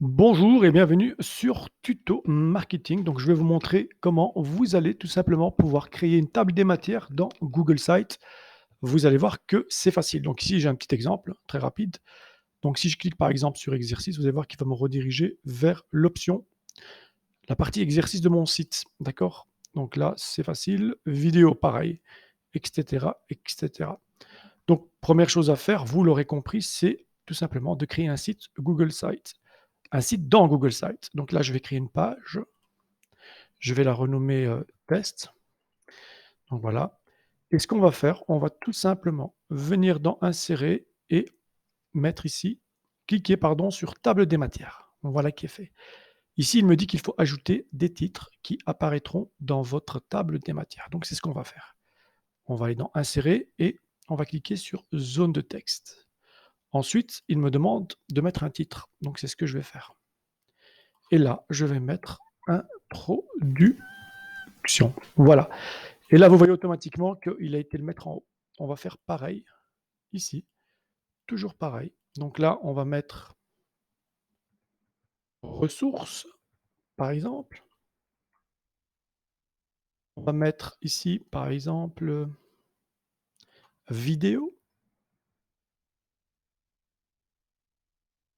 Bonjour et bienvenue sur Tuto Marketing. Donc, je vais vous montrer comment vous allez tout simplement pouvoir créer une table des matières dans Google Sites. Vous allez voir que c'est facile. Donc, ici, j'ai un petit exemple très rapide. Donc, si je clique par exemple sur exercice, vous allez voir qu'il va me rediriger vers l'option, la partie exercice de mon site. D'accord? Donc là, c'est facile. Vidéo, pareil, etc., etc. Donc, première chose à faire, vous l'aurez compris, c'est tout simplement de créer un site Google Sites. Un site dans Google Sites. Donc là, je vais créer une page. Je vais la renommer test. Donc voilà. Et ce qu'on va faire, on va tout simplement venir dans insérer et mettre ici, cliquer pardon, sur table des matières. Donc voilà qui est fait. Ici, il me dit qu'il faut ajouter des titres qui apparaîtront dans votre table des matières. Donc c'est ce qu'on va faire. On va aller dans insérer et on va cliquer sur zone de texte. Ensuite, il me demande de mettre un titre. Donc c'est ce que je vais faire. Et là, je vais mettre introduction. Voilà. Et là, vous voyez automatiquement qu'il a été le mettre en haut. On va faire pareil ici, toujours pareil. Donc là, on va mettre ressources, par exemple. On va mettre ici, par exemple, vidéo.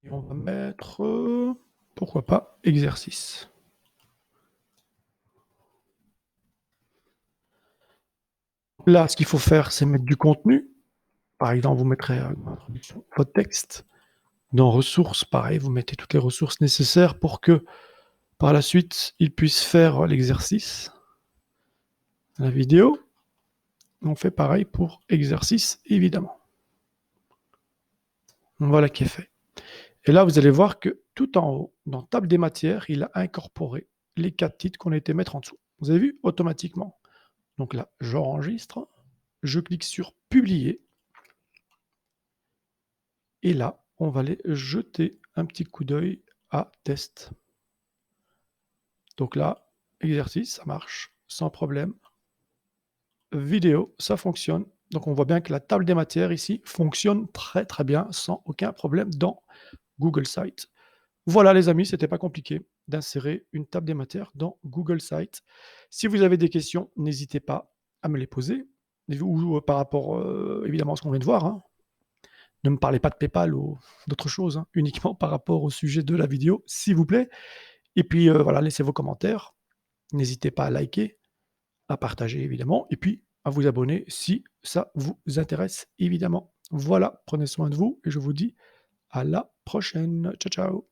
Et on va mettre, pourquoi pas, exercice. Là, ce qu'il faut faire, c'est mettre du contenu. Par exemple, vous mettrez une introduction, votre texte. Dans ressources, pareil, vous mettez toutes les ressources nécessaires pour que par la suite, il puisse faire l'exercice. La vidéo, on fait pareil pour exercice, évidemment. Voilà qui est fait. Et là, vous allez voir que tout en haut, dans table des matières, il a incorporé les 4 titres qu'on a été mettre en dessous. Vous avez vu automatiquement. Donc là, j'enregistre, je clique sur publier. Et là, on va aller jeter un petit coup d'œil à test. Donc là, exercice, ça marche sans problème. Vidéo, ça fonctionne. Donc on voit bien que la table des matières ici fonctionne très très bien sans aucun problème dans Google Sites. Voilà les amis, c'était pas compliqué d'insérer une table des matières dans Google Sites. Si vous avez des questions, n'hésitez pas à me les poser, ou par rapport évidemment à ce qu'on vient de voir, hein. Ne me parlez pas de PayPal ou d'autres choses, hein, uniquement par rapport au sujet de la vidéo, s'il vous plaît. Et puis voilà, laissez vos commentaires. N'hésitez pas à liker, à partager évidemment, et puis à vous abonner si ça vous intéresse évidemment. Voilà, prenez soin de vous et je vous dis à la prochaine. Ciao, ciao.